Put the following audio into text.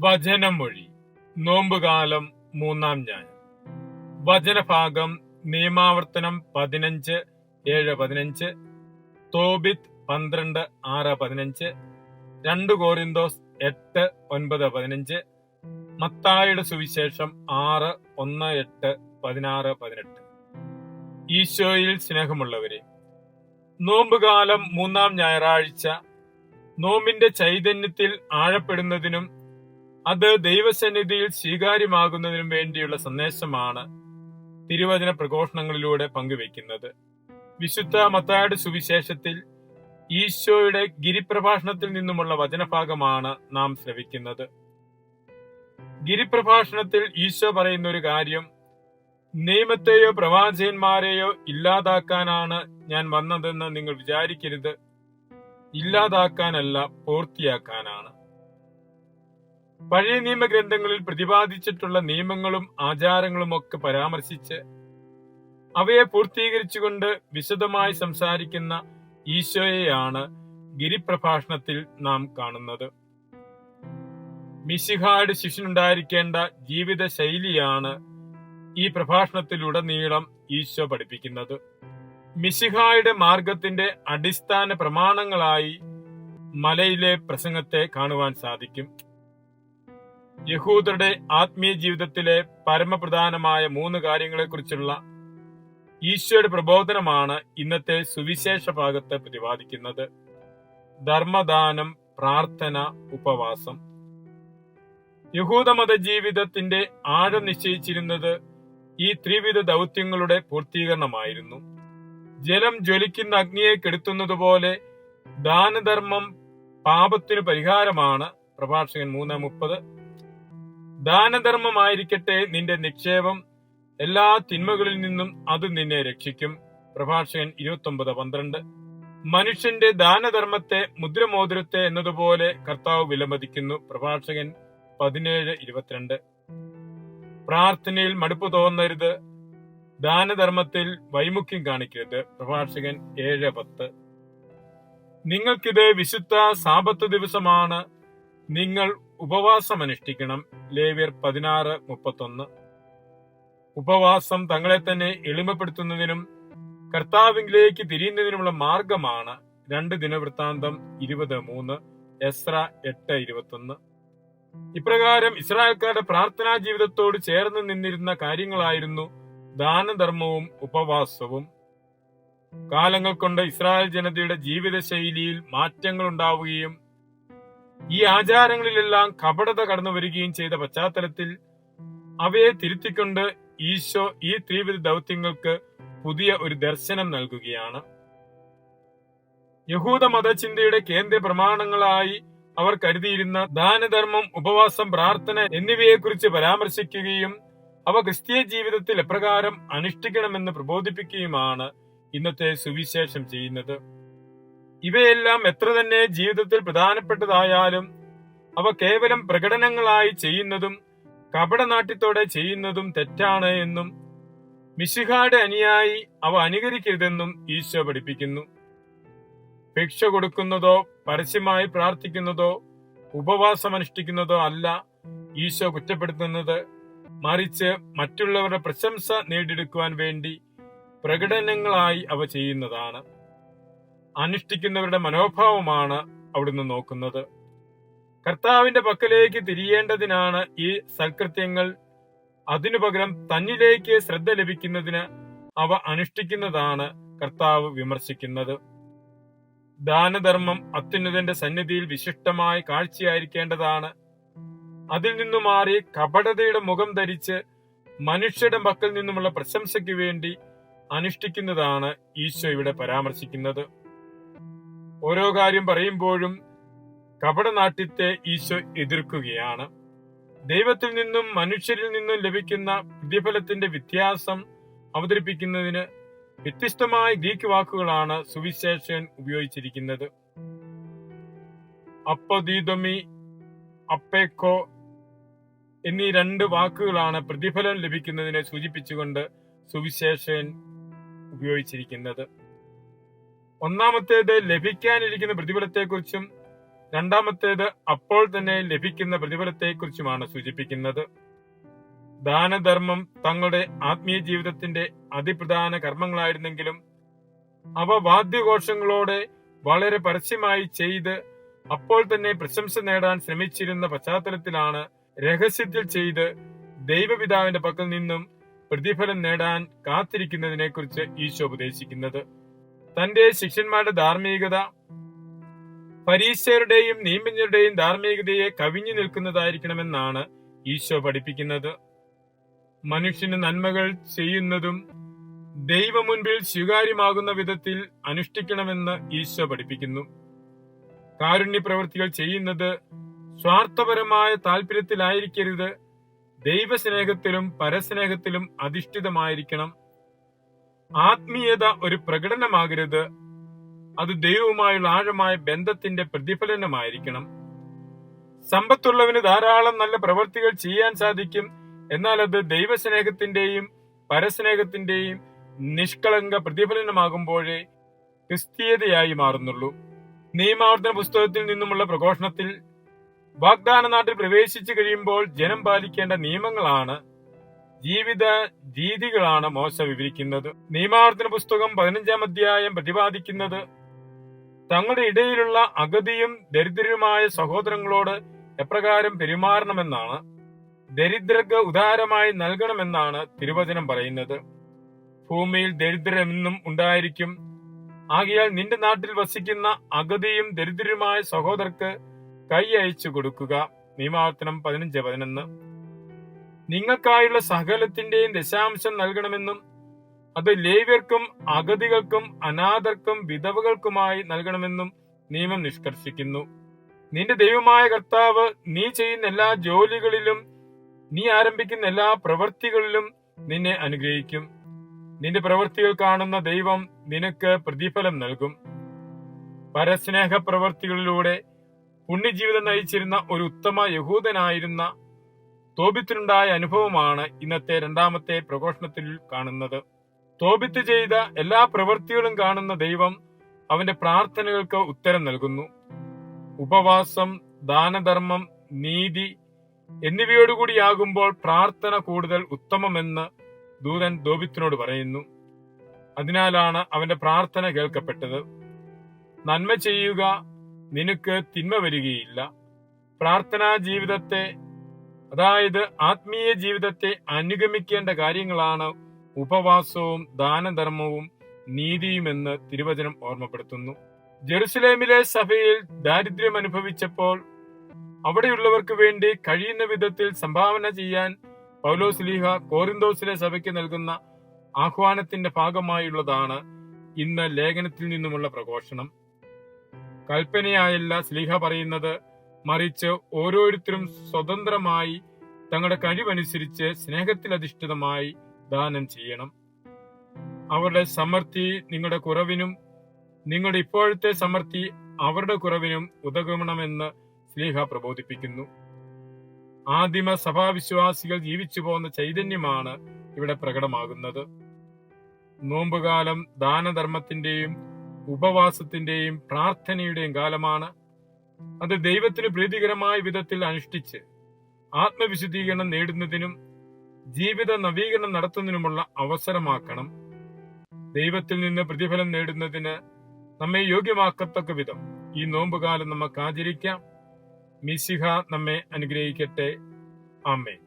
വചനമൊഴി. നോമ്പുകാലം 3-ാം ഞായർ. വചനഭാഗം നിയമാവർത്തനം 15:7-15, തോബിത്ത് 12:6-15, 2 കോരിന്തോസ് 8:9-15, മത്തായിയുടെ സുവിശേഷം 6:1-8-16-18. ഈശോയിൽ സ്നേഹമുള്ളവരെ, നോമ്പുകാലം 3-ാം ഞായറാഴ്ച നോമ്പിന്റെ ചൈതന്യത്തിൽ ആഴപ്പെടുന്നതിനും അത് ദൈവസന്നിധിയിൽ സ്വീകാര്യമാകുന്നതിനും വേണ്ടിയുള്ള സന്ദേശമാണ് തിരുവചന പ്രഘോഷണങ്ങളിലൂടെ പങ്കുവെക്കുന്നത്. വിശുദ്ധ മത്തായിയുടെ സുവിശേഷത്തിൽ ഈശോയുടെ ഗിരിപ്രഭാഷണത്തിൽ നിന്നുമുള്ള വചനഭാഗമാണ് നാം ശ്രവിക്കുന്നത്. ഗിരിപ്രഭാഷണത്തിൽ ഈശോ പറയുന്ന ഒരു കാര്യം, നിയമത്തെയോ പ്രവാചകന്മാരെയോ ഇല്ലാതാക്കാനാണ് ഞാൻ വന്നതെന്ന് നിങ്ങൾ വിചാരിക്കരുത്. ഇല്ലാതാക്കാനല്ല, പൂർത്തിയാക്കാനാണ്. പഴയ നിയമഗ്രന്ഥങ്ങളിൽ പ്രതിപാദിച്ചിട്ടുള്ള നിയമങ്ങളും ആചാരങ്ങളും ഒക്കെ പരാമർശിച്ച് അവയെ പൂർത്തീകരിച്ചുകൊണ്ട് വിശദമായി സംസാരിക്കുന്ന ഈശോയെയാണ് ഗിരിപ്രഭാഷണത്തിൽ നാം കാണുന്നത്. മിശിഹായുടെ ശിഷ്യനുണ്ടായിരിക്കേണ്ട ജീവിത ശൈലിയാണ് ഈ പ്രഭാഷണത്തിലുടനീളം ഈശോ പഠിപ്പിക്കുന്നത്. മിശിഹായുടെ മാർഗത്തിന്റെ അടിസ്ഥാന പ്രമാണങ്ങളായി മലയിലെ പ്രസംഗത്തെ കാണുവാൻ സാധിക്കും. യഹൂദരുടെ ആത്മീയ ജീവിതത്തിലെ പരമപ്രധാനമായ 3 കാര്യങ്ങളെക്കുറിച്ചുള്ള ഈശോയുടെ പ്രബോധനമാണ് ഇന്നത്തെ സുവിശേഷ ഭാഗത്ത് പ്രതിപാദിക്കുന്നത്. ധർമ്മദാനം, പ്രാർത്ഥന, ഉപവാസം. യഹൂദമത ജീവിതത്തിന്റെ ആഴം നിശ്ചയിച്ചിരുന്നത് ഈ ത്രിവിധ ദൗത്യങ്ങളുടെ പൂർത്തീകരണമായിരുന്നു. ജലം ജ്വലിക്കുന്ന അഗ്നിയെ കെടുത്തുന്നതുപോലെ ദാനധർമ്മം പാപത്തിനു പരിഹാരമാണ്. പ്രഭാഷകൻ 3:30. ദാനധർമ്മമായിരിക്കട്ടെ നിന്റെ നിക്ഷേപം, എല്ലാ തിന്മകളിൽ നിന്നും അത് നിന്നെ രക്ഷിക്കും. പ്രഭാഷകൻ 29:12. മനുഷ്യന്റെ ദാനധർമ്മത്തെ മുദ്രമോതിരത്തെ എന്നതുപോലെ കർത്താവ് വിലമതിക്കുന്നു. പ്രഭാഷകൻ 17:22. പ്രാർത്ഥനയിൽ മടുപ്പ് തോന്നരുത്, ദാനധർമ്മത്തിൽ വൈമുഖ്യം കാണിക്കരുത്. പ്രഭാഷകൻ 7:10. നിങ്ങൾക്കിത് വിശുദ്ധ സാബത്ത് ദിവസമാണ്, നിങ്ങൾ ഉപവാസം അനുഷ്ഠിക്കണം. ലേവ്യർ 16:31. ഉപവാസം തങ്ങളെ തന്നെ എളിമപ്പെടുത്തുന്നതിനും കർത്താവിലേക്ക് തിരിയുന്നതിനുമുള്ള മാർഗമാണ്. 2 ദിനവൃത്താന്തം 20:3, എസ്ര 8:21. ഇപ്രകാരം ഇസ്രായേൽക്കാരുടെ പ്രാർത്ഥനാ ജീവിതത്തോട് ചേർന്ന് നിന്നിരുന്ന കാര്യങ്ങളായിരുന്നു ദാനധർമ്മവും ഉപവാസവും. കാലങ്ങൾ കൊണ്ട് ഇസ്രായേൽ ജനതയുടെ ജീവിത ശൈലിയിൽ മാറ്റങ്ങൾ ഉണ്ടാവുകയും ഈ ആചാരങ്ങളിലെല്ലാം കപടത കടന്നു വരികയും ചെയ്ത പശ്ചാത്തലത്തിൽ അവയെ തിരുത്തിക്കൊണ്ട് ഈശോ ഈ ത്രിവിധ ദൗത്യങ്ങൾക്ക് പുതിയ ഒരു ദർശനം നൽകുകയാണ്. യഹൂദ മതചിന്തയുടെ കേന്ദ്ര പ്രമാണങ്ങളായി അവർ കരുതിയിരുന്ന ദാനധർമ്മം, ഉപവാസം, പ്രാർത്ഥന എന്നിവയെക്കുറിച്ച് പരാമർശിക്കുകയും അവ ക്രിസ്തീയ ജീവിതത്തിൽ എപ്രകാരം അനുഷ്ഠിക്കണമെന്ന് പ്രബോധിപ്പിക്കുകയുമാണ് ഇന്നത്തെ സുവിശേഷം ചെയ്യുന്നത്. ഇവയെല്ലാം എത്ര തന്നെ ജീവിതത്തിൽ പ്രധാനപ്പെട്ടതായാലും അവ കേവലം പ്രകടനങ്ങളായി ചെയ്യുന്നതും കപടനാട്യത്തോടെ ചെയ്യുന്നതും തെറ്റാണ് എന്നും മിശിഹായുടെ അനുയായി അവ അനുകരിക്കരുതെന്നും ഈശോ പഠിപ്പിക്കുന്നു. ഭിക്ഷ കൊടുക്കുന്നതോ പരസ്യമായി പ്രാർത്ഥിക്കുന്നതോ ഉപവാസം അനുഷ്ഠിക്കുന്നതോ അല്ല ഈശോ കുറ്റപ്പെടുത്തുന്നത്. മറിച്ച് മറ്റുള്ളവരുടെ പ്രശംസ നേടിയെടുക്കുവാൻ വേണ്ടി പ്രകടനങ്ങളായി അവ ചെയ്യുന്നതാണ്. അനുഷ്ഠിക്കുന്നവരുടെ മനോഭാവമാണ് അവിടുന്ന് നോക്കുന്നത്. കർത്താവിന്റെ പക്കലേക്ക് തിരിയേണ്ടതിനാണ് ഈ സൽകൃത്യങ്ങൾ. അതിനു പകരം തന്നിലേക്ക് ശ്രദ്ധ ലഭിക്കുന്നതിന് അവ അനുഷ്ഠിക്കുന്നതാണ് കർത്താവ് വിമർശിക്കുന്നത്. ദാനധർമ്മം അത്യുന്നതന്റെ സന്നിധിയിൽ വിശിഷ്ടമായ കാഴ്ചയായിരിക്കേണ്ടതാണ്. അതിൽ നിന്നു മാറി കപടതയുടെ മുഖം ധരിച്ച് മനുഷ്യരുടെ പക്കൽ നിന്നുമുള്ള പ്രശംസയ്ക്ക് വേണ്ടി അനുഷ്ഠിക്കുന്നതാണ് ഈശോ ഇവിടെ പരാമർശിക്കുന്നത്. ഓരോ കാര്യം പറയുമ്പോഴും കപടനാട്യത്തെ ഈശോ എതിർക്കുകയാണ്. ദൈവത്തിൽ നിന്നും മനുഷ്യരിൽ നിന്നും ലഭിക്കുന്ന പ്രതിഫലത്തിന്റെ വ്യത്യാസം അവതരിപ്പിക്കുന്നതിന് വ്യത്യസ്തമായ ഗ്രീക്ക് വാക്കുകളാണ് സുവിശേഷൻ ഉപയോഗിച്ചിരിക്കുന്നത്. അപ്പദീദമി, അപ്പേക്കോ എന്നീ 2 വാക്കുകളാണ് പ്രതിഫലം ലഭിക്കുന്നതിനെ സൂചിപ്പിച്ചുകൊണ്ട് സുവിശേഷൻ ഉപയോഗിച്ചിരിക്കുന്നത്. ഒന്നാമത്തേത് ലഭിക്കാനിരിക്കുന്ന പ്രതിഫലത്തെക്കുറിച്ചും രണ്ടാമത്തേത് അപ്പോൾ തന്നെ ലഭിക്കുന്ന പ്രതിഫലത്തെക്കുറിച്ചുമാണ് സൂചിപ്പിക്കുന്നത്. ദാനധർമ്മം തങ്ങളുടെ ആത്മീയ ജീവിതത്തിന്റെ അതിപ്രധാന കർമ്മങ്ങളായിരുന്നെങ്കിലും അവ വാദ്യഘോഷങ്ങളോടെ വളരെ പരസ്യമായി ചെയ്ത് അപ്പോൾ തന്നെ പ്രശംസ നേടാൻ ശ്രമിച്ചിരുന്ന പശ്ചാത്തലത്തിലാണ് രഹസ്യത്തിൽ ചെയ്ത് ദൈവപിതാവിന്റെ പക്കൽ നിന്നും പ്രതിഫലം നേടാൻ കാത്തിരിക്കുന്നതിനെ കുറിച്ച് ഈശോ ഉപദേശിക്കുന്നത്. തന്റെ ശിഷ്യന്മാരുടെ ധാർമ്മികത പരീശരുടെയും നിയമജ്ഞരുടെയും ധാർമ്മികതയെ കവിഞ്ഞു നിൽക്കുന്നതായിരിക്കണമെന്നാണ് ഈശോ പഠിപ്പിക്കുന്നത്. മനുഷ്യന് നന്മകൾ ചെയ്യുന്നതും ദൈവ മുൻപിൽ സ്വീകാര്യമാകുന്ന വിധത്തിൽ അനുഷ്ഠിക്കണമെന്ന് ഈശോ പഠിപ്പിക്കുന്നു. കാരുണ്യ പ്രവൃത്തികൾ ചെയ്യുന്നത് സ്വാർത്ഥപരമായ താല്പര്യത്തിലായിരിക്കരുത്, ദൈവസ്നേഹത്തിലും പരസ്നേഹത്തിലും അധിഷ്ഠിതമായിരിക്കണം. ആത്മീയത ഒരു പ്രകടനമാകരുത്, അത് ദൈവവുമായുള്ള ആഴമായ ബന്ധത്തിന്റെ പ്രതിഫലനമായിരിക്കണം. സമ്പത്തുള്ളവന് ധാരാളം നല്ല പ്രവൃത്തികൾ ചെയ്യാൻ സാധിക്കും, എന്നാൽ അത് ദൈവസ്നേഹത്തിന്റെയും പരസ്നേഹത്തിന്റെയും നിഷ്കളങ്ക പ്രതിഫലനമാകുമ്പോഴേ ക്രിസ്തീയതയായി മാറുന്നുള്ളൂ. നിയമാവർത്തന പുസ്തകത്തിൽ നിന്നുമുള്ള പ്രഘോഷണത്തിൽ വാഗ്ദാന നാട്ടിൽ പ്രവേശിച്ചു കഴിയുമ്പോൾ ജനം പാലിക്കേണ്ട നിയമങ്ങളാണ്, ജീവിത രീതികളാണ് മോശ വിവരിക്കുന്നത്. നിയമാവർത്തന പുസ്തകം 15-ാം അധ്യായം പ്രതിപാദിക്കുന്നത് തങ്ങളുടെ ഇടയിലുള്ള അഗതിയും ദരിദ്രരുമായ സഹോദരങ്ങളോട് എപ്രകാരം പെരുമാറണമെന്നാണ്. ദരിദ്രർക്ക് ഉദാരമായി നൽകണമെന്നാണ് തിരുവചനം പറയുന്നത്. ഭൂമിയിൽ ദരിദ്രരെന്നും ഉണ്ടായിരിക്കും, ആകയാൽ നിന്റെ നാട്ടിൽ വസിക്കുന്ന അഗതിയും ദരിദ്രരുമായ സഹോദരർക്ക് കൈ അയച്ചു കൊടുക്കുക. നിയമാവർത്തനം 15:11. നിങ്ങൾക്കായുള്ള സകലത്തിന്റെയും ദശാംശം നൽകണമെന്നും അത് ലേവ്യർക്കും അഗതികൾക്കും അനാഥർക്കും വിധവകൾക്കുമായി നൽകണമെന്നും നിയമം നിഷ്കർഷിക്കുന്നു. നിന്റെ ദൈവമായ കർത്താവ് നീ ചെയ്യുന്ന എല്ലാ ജോലികളിലും നീ ആരംഭിക്കുന്ന എല്ലാ പ്രവൃത്തികളിലും നിന്നെ അനുഗ്രഹിക്കും. നിന്റെ പ്രവൃത്തികൾ കാണുന്ന ദൈവം നിനക്ക് പ്രതിഫലം നൽകും. പരസ്നേഹ പ്രവൃത്തികളിലൂടെ പുണ്യജീവിതം നയിച്ചിരുന്ന ഒരു ഉത്തമ യഹൂദനായിരുന്ന തോബിത്തിനുണ്ടായ അനുഭവമാണ് ഇന്നത്തെ രണ്ടാമത്തെ പ്രഘോഷണത്തിൽ കാണുന്നത്. തോബിത്ത് ചെയ്ത എല്ലാ പ്രവൃത്തികളും കാണുന്ന ദൈവം അവന്റെ പ്രാർത്ഥനകൾക്ക് ഉത്തരം നൽകുന്നു. ഉപവാസം, ദാനധർമ്മം, നീതി എന്നിവയോടുകൂടിയാകുമ്പോൾ പ്രാർത്ഥന കൂടുതൽ ഉത്തമമെന്ന് ദൂതൻ തോബിത്തിനോട് പറയുന്നു. അതിനാലാണ് അവന്റെ പ്രാർത്ഥന കേൾക്കപ്പെട്ടത്. നന്മ ചെയ്യുക, നിനക്ക് തിന്മ വരികയില്ല. പ്രാർത്ഥനാ ജീവിതത്തെ, അതായത് ആത്മീയ ജീവിതത്തെ അനുഗമിക്കേണ്ട കാര്യങ്ങളാണ് ഉപവാസവും ദാനധർമ്മവും നീതിയുമെന്ന് തിരുവചനം ഓർമ്മപ്പെടുത്തുന്നു. ജെറുസലേമിലെ സഭയിൽ ദാരിദ്ര്യം അനുഭവിച്ചപ്പോൾ അവിടെയുള്ളവർക്ക് വേണ്ടി കഴിയുന്ന വിധത്തിൽ സംഭാവന ചെയ്യാൻ പൗലോസ് ശ്ലീഹ കോറിന്തോസിലെ സഭയ്ക്ക് നൽകുന്ന ആഹ്വാനത്തിന്റെ ഭാഗമായുള്ളതാണ് ഇന്ന് ലേഖനത്തിൽ നിന്നുമുള്ള പ്രഘോഷണം. കൽപ്പനയായല്ല ശ്ലീഹ പറയുന്നത്, മറിച്ച് ഓരോരുത്തരും സ്വതന്ത്രമായി തങ്ങളുടെ കഴിവനുസരിച്ച് സ്നേഹത്തിൽ അധിഷ്ഠിതമായി ദാനം ചെയ്യണം. അവരുടെ സമൃദ്ധി നിങ്ങളുടെ കുറവിനും നിങ്ങളുടെ ഇപ്പോഴത്തെ സമൃദ്ധി അവരുടെ കുറവിനും ഉതകണമെന്ന് ശ്ലീഹ പ്രബോധിപ്പിക്കുന്നു. ആദിമ സഭാവിശ്വാസികൾ ജീവിച്ചു പോകുന്ന ചൈതന്യമാണ് ഇവിടെ പ്രകടമാകുന്നത്. നോമ്പുകാലം ദാനധർമ്മത്തിന്റെയും ഉപവാസത്തിന്റെയും പ്രാർത്ഥനയുടെയും കാലമാണ്. അത് ദൈവത്തിന് പ്രീതികരമായ വിധത്തിൽ അനുഷ്ഠിച്ച് ആത്മവിശുദ്ധീകരണം നേടുന്നതിനും ജീവിത നവീകരണം നടത്തുന്നതിനുമുള്ള അവസരമാക്കണം. ദൈവത്തിൽ നിന്ന് പ്രതിഫലം നേടുന്നതിന് നമ്മെ യോഗ്യമാക്കത്തക്ക വിധം ഈ നോമ്പുകാലം നമുക്ക് ആചരിക്കാം. മിശിഹ നമ്മെ അനുഗ്രഹിക്കട്ടെ. ആമേൻ.